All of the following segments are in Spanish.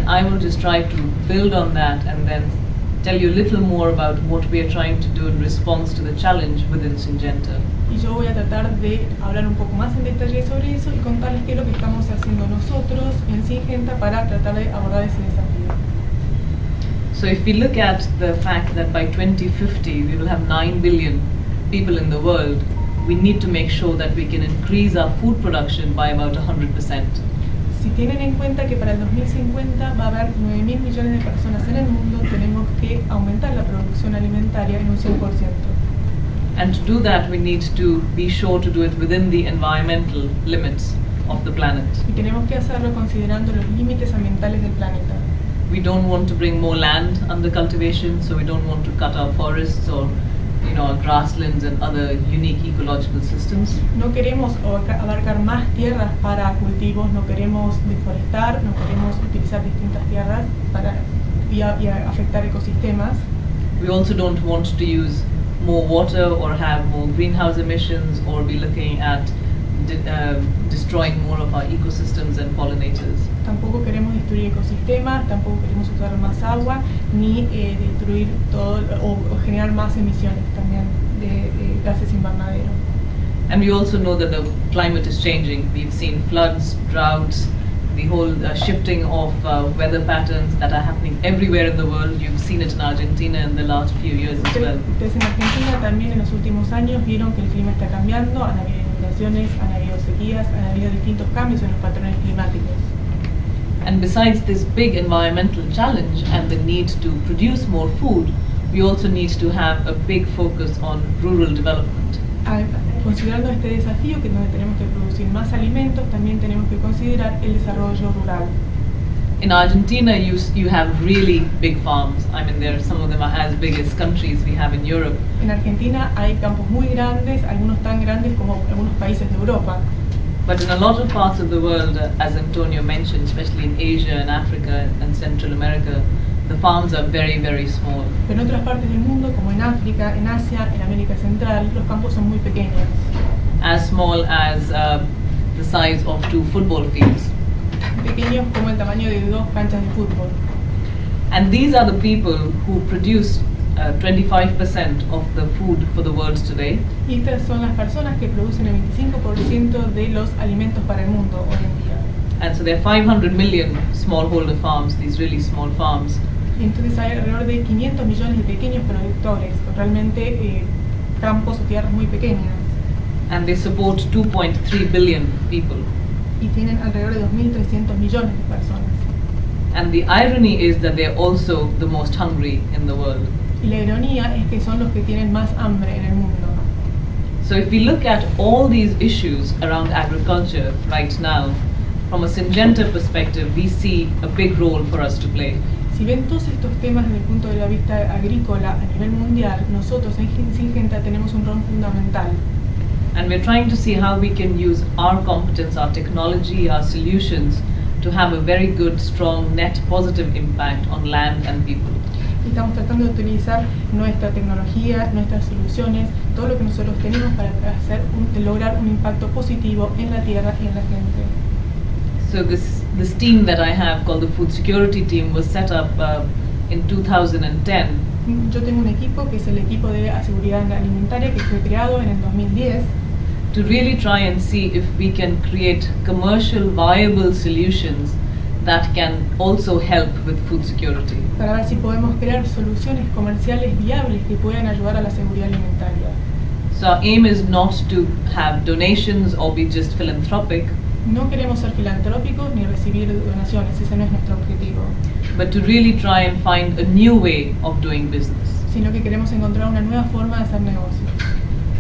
And I will just try to build on that and then tell you a little more about what we are trying to do in response to the challenge within Syngenta. Y yo voy a tratar de hablar un poco más en detalle sobre eso y contarles qué es lo que estamos haciendo nosotros en Syngenta para tratar de abordar ese desafío. So if we look at the fact that by 2050 we will have 9 billion people in the world, we need to make sure that we can increase our food production by about 100%. Si tienen en cuenta que para el 2050 va a haber 9.000 millones de personas en el mundo, tenemos que aumentar la producción alimentaria en un 100%. And to do that, we need to be sure to do it within the environmental limits of the planet. Y tenemos que hacerlo considerando los límites ambientales del planeta. We don't want to bring more land under cultivation, so we don't want to cut our forests or our grasslands and other unique ecological systems. No queremos abarcar más tierras para cultivos, no queremos deforestar, no queremos utilizar distintas tierras y afectar ecosistemas. We also don't want to use more water or have more greenhouse emissions or be looking at destroying more of our ecosystems and pollinators. Tampoco queremos destruir ecosistemas, tampoco queremos usar más agua, ni destruir todo o generar más emisiones también de gases invernadero. And we also know that the climate is changing. We've seen floods, droughts, the whole shifting of weather patterns that are happening everywhere in the world. You've seen it in Argentina in the last few years as well. Ustedes en Argentina también en los últimos años vieron que el clima está cambiando, han habido inundaciones, han habido sequías, han habido distintos cambios en los patrones climáticos. And besides this big environmental challenge and the need to produce more food, we also need to have a big focus on rural development. Considerando este desafío, que es donde tenemos que producir más alimentos, también tenemos que considerar el desarrollo rural. In Argentina, you have really big farms. I mean, some of them are as big as countries we have in Europe. En Argentina hay campos muy grandes, algunos tan grandes como algunos países de Europa. But in a lot of parts of the world, as Antonio mentioned, especially in Asia and Africa and Central America, the farms are very, very small. Pero en otras partes del mundo, como en África, en Asia, en América Central, los campos son muy pequeños. As small as the size of 2 football fields. Pequeños como el tamaño de 2 canchas de fútbol. And these are the people who produce 25% of the food for the world today. Y estas son las personas que producen el 25% de los alimentos para el mundo hoy en día. And so there are 500 million smallholder farms, these really small farms. Y entonces hay alrededor de 500 millones de pequeños productores, realmente campos o tierras muy pequeñas. And they support 2.3 billion people. Y tienen alrededor de 2.300 millones de personas. And the irony is that they're also the most hungry in the world. Y la ironía es que son los que tienen más hambre en el mundo. So if we look at all these issues around agriculture right now, from a Syngenta perspective, we see a big role for us to play. Si ven todos estos temas desde el punto de vista agrícola a nivel mundial, nosotros en Syngenta tenemos un rol fundamental. And we're trying to see how we can use our competence, our technology, our solutions to have a very good, strong, net positive impact on land and people. Y estamos tratando de utilizar nuestra tecnología, nuestras soluciones, todo lo que nosotros tenemos para lograr un impacto positivo en la tierra y en la gente. So this team that I have called the Food Security Team was set up in 2010. Yo tengo un equipo que es el equipo de Seguridad Alimentaria que fue creado en el 2010 to really try and see if we can create commercial viable solutions that can also help with food security. Para ver si podemos crear soluciones comerciales viables que puedan ayudar a la seguridad alimentaria. So our aim is not to have donations or be just philanthropic. No queremos ser filantrópicos ni recibir donaciones, ese no es nuestro objetivo. But to really try and find a new way of doing business. Sino que queremos encontrar una nueva forma de hacer negocios.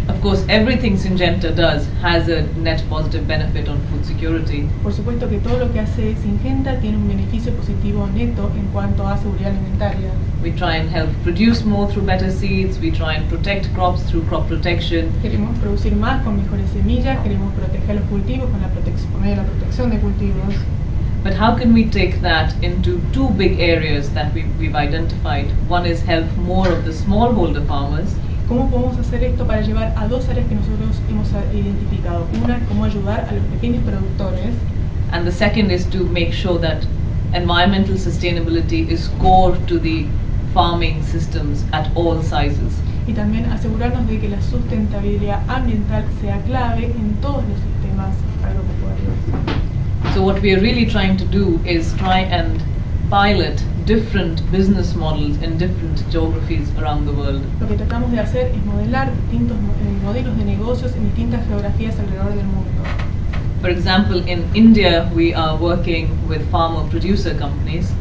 Of course, everything Syngenta does has a net positive benefit on food security. Por supuesto que todo lo que hace Syngenta tiene un beneficio positivo neto en cuanto a seguridad alimentaria. We try and help produce more through better seeds. We try and protect crops through crop protection. Queremos producir más con mejores semillas, queremos proteger los cultivos con por medio de la protección de cultivos. But how can we take that into 2 big areas that we've identified? One is help more of the smallholder farmers. ¿Cómo podemos hacer esto para llevar a 2 áreas que nosotros hemos identificado? Una, cómo ayudar a los pequeños productores. And the second is to make sure that environmental sustainability is core to the farming systems at all sizes. Y también asegurarnos de que la sustentabilidad ambiental sea clave en todos los sistemas agropecuarios. So what we are really trying to do is try and pilot different business models in different geographies around the world. Lo que tratamos de hacer es modelar distintos modelos de negocios en distintas geografías alrededor del mundo. For example, in India, we are working with farmer-producer companies.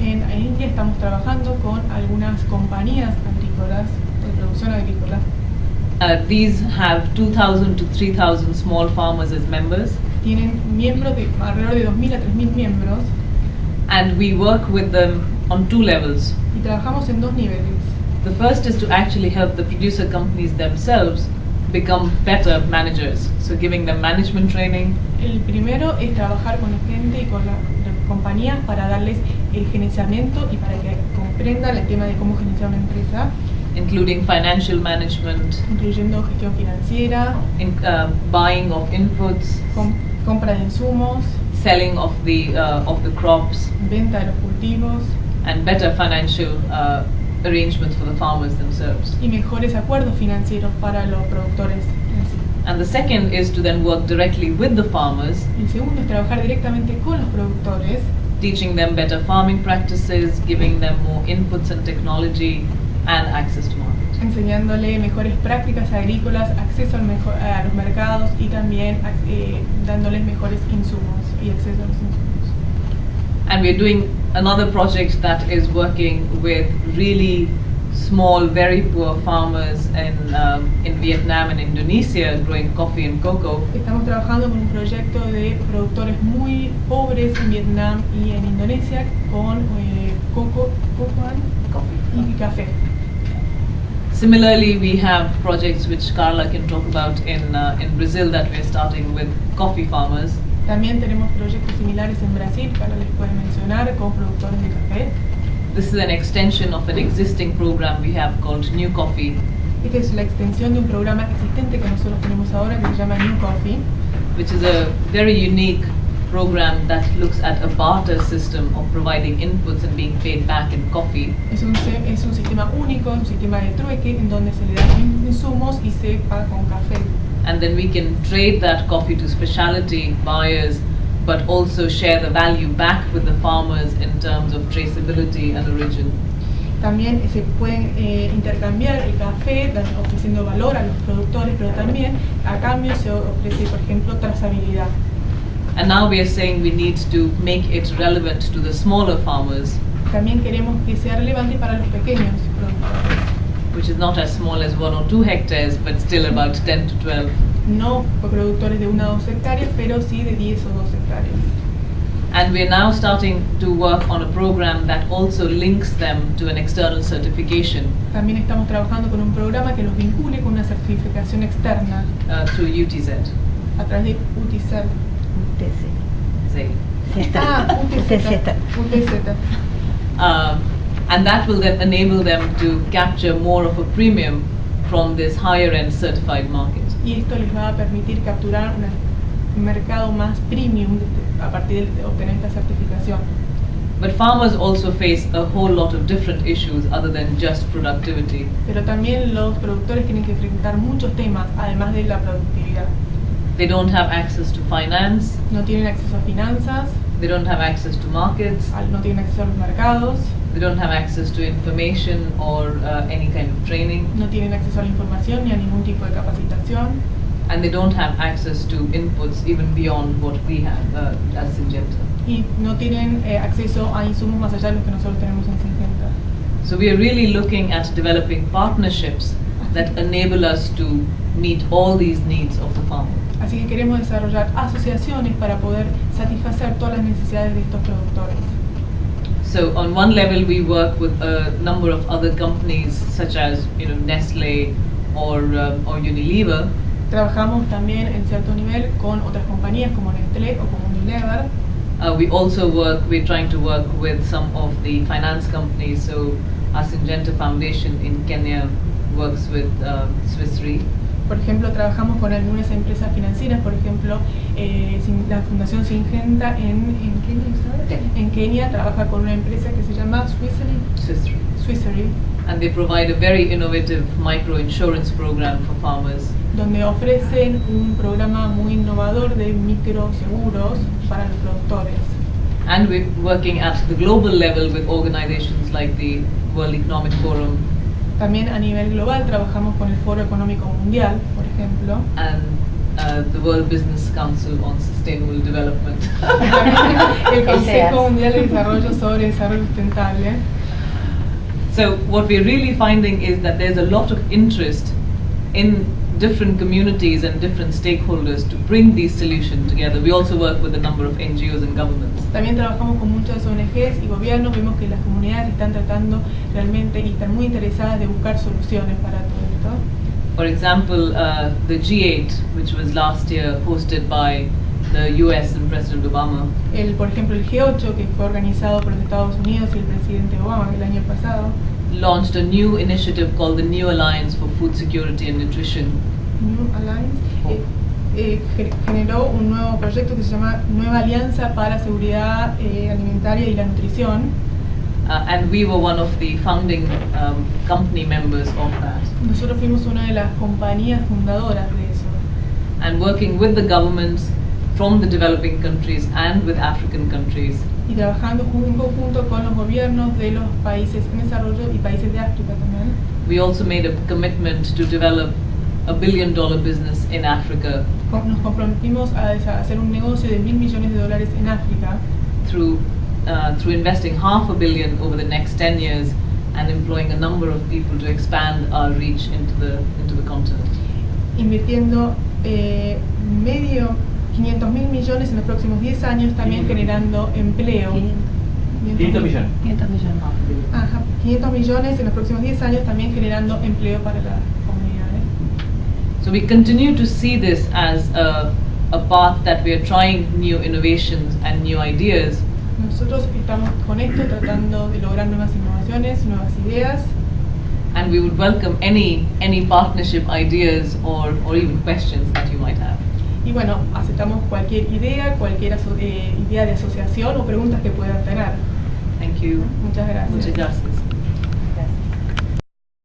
En India estamos trabajando con algunas compañías agrícolas, de producción agrícola. These have 2,000 to 3,000 small farmers as members. Tienen miembros de alrededor de 2.000 a 3.000 miembros. And we work with them on two levels. Y trabajamos en dos niveles. The first is to actually help the producer companies themselves become better managers. So giving them management training. El primero es trabajar con la gente y con las compañías para darles el gerenciamiento y para que comprendan el tema de cómo gerenciar una empresa. Including financial management, incluyendo gestión financiera, buying of inputs, compra de insumos, selling of the crops, venta de los cultivos, and better financial arrangements for the farmers themselves. Y mejores acuerdos financieros para los productores en sí. And the second is to then work directly with the farmers. El segundo es trabajar directamente con los productores, teaching them better farming practices, giving them more inputs and technology, and access to market. Enseñándole mejores prácticas agrícolas, acceso a los mercados y también dándoles mejores insumos y acceso a los insumos. And we're doing another project that is working with really small, very poor farmers in Vietnam and Indonesia growing coffee and cocoa. Estamos trabajando con un proyecto de productores muy pobres en Vietnam y en Indonesia con coco y café. Similarly, we have projects which Carla can talk about in Brazil that we're starting with coffee farmers. También tenemos proyectos similares en Brasil, Carla les puede mencionar, con productores de café. This is an extension of an existing program we have called New Coffee. Esta es la extensión de un programa existente que nosotros tenemos ahora que se llama New Coffee, which is a very unique program that looks at a barter system of providing inputs and being paid back in coffee. Es un sistema único, un sistema de trueque en donde se le dan insumos y se paga con café. And then we can trade that coffee to specialty buyers, but also share the value back with the farmers in terms of traceability and origin. También se pueden intercambiar el café ofreciendo valor a los productores, pero también a cambio se ofrece, por ejemplo, trazabilidad. And now we are saying we need to make it relevant to the smaller farmers. También queremos que sea relevante para los pequeños productores. Which is not as small as 1 or 2 hectares, but still about 10 to 12. No productores de 1 o 2 hectáreas, pero sí de 10 o 2 hectáreas. And we're now starting to work on a program that also links them to an external certification. También estamos trabajando con un programa que los vincule con una certificación externa. Through UTZ. A través de UTZ. UTZ. And that will then enable them to capture more of a premium from this higher end certified market. Y esto les va a permitir capturar un mercado más premium a partir de obtener esta certificación. But farmers also face a whole lot of different issues other than just productivity. Pero también los productores tienen que enfrentar muchos temas además de la productividad. They don't have access to finance. No tienen acceso a finanzas. They don't have access to markets. No tienen acceso a los mercados. They don't have access to information or any kind of training. No tienen acceso a la información ni a ningún tipo de capacitación. And they don't have access to inputs even beyond what we have as Syngenta. Y no tienen acceso a insumos más allá de los que nosotros tenemos en Syngenta. So we are really looking at developing partnerships that enable us to meet all these needs of the farmer. Así que queremos desarrollar asociaciones para poder satisfacer todas las necesidades de estos productores. So on one level we work with a number of other companies such as Nestle or Unilever. Trabajamos también en cierto nivel con otras compañías como Nestlé o como Unilever. We're trying to work with some of the finance companies. So our Syngenta Foundation in Kenya works with Swiss Re. Por ejemplo, trabajamos con algunas empresas financieras, por ejemplo, la Fundación Syngenta en Kenia, ¿sabes? En Kenia trabaja con una empresa que se llama Swissery, and they provide a very innovative micro insurance program for farmers. donde ofrecen un programa muy innovador de microseguros para los productores. And we're working at the global level with organizations like the World Economic Forum También a nivel global trabajamos con el Foro Económico Mundial, por ejemplo, and the World Business Council on Sustainable Development. el Consejo Mundial de Desarrollo sobre Desarrollo Sustentable. So what we're really finding is that there's a lot of interest in different communities and different stakeholders to bring these solutions together. We also work with a number of NGOs and governments. También trabajamos con muchas ONGs y gobiernos, vemos que las comunidades están tratando realmente y están muy interesadas de buscar soluciones para todo esto. For example, the G8, which was last year hosted by the US and President Obama, Por ejemplo, el G8, que fue organizado por los Estados Unidos y el presidente Obama el año pasado, launched a new initiative called the New Alliance for Food Security and Nutrition. New Alliance, generó un nuevo proyecto que se llama Nueva Alianza para Seguridad Alimentaria y la Nutrición. And we were one of the founding company members of that. Nosotros fuimos una de las compañías fundadoras de eso. And working with the governments from the developing countries and with African countries, Y trabajando en conjunto con los gobiernos de los países en desarrollo y países de África también. we also made a commitment to develop $1 billion business in Africa Nos comprometimos a hacer un negocio de $1.000 millones en África through investing $500 million over the next 10 years and employing a number of people to expand our reach into the continent. invirtiendo 500.000 millones en los próximos 10 años, también generando empleo. 500 millones. 500 millones. Ajá, 500 millones en los próximos 10 años, también generando empleo para las comunidades. So we continue to see this as a path that we are trying new innovations and new ideas, Nosotros estamos con esto tratando de lograr nuevas innovaciones, nuevas ideas, and we would welcome any partnership ideas or even questions that you might have. y bueno, aceptamos cualquier idea, idea de asociación o preguntas que puedan tener. Thank you. Muchas gracias. Muchas gracias.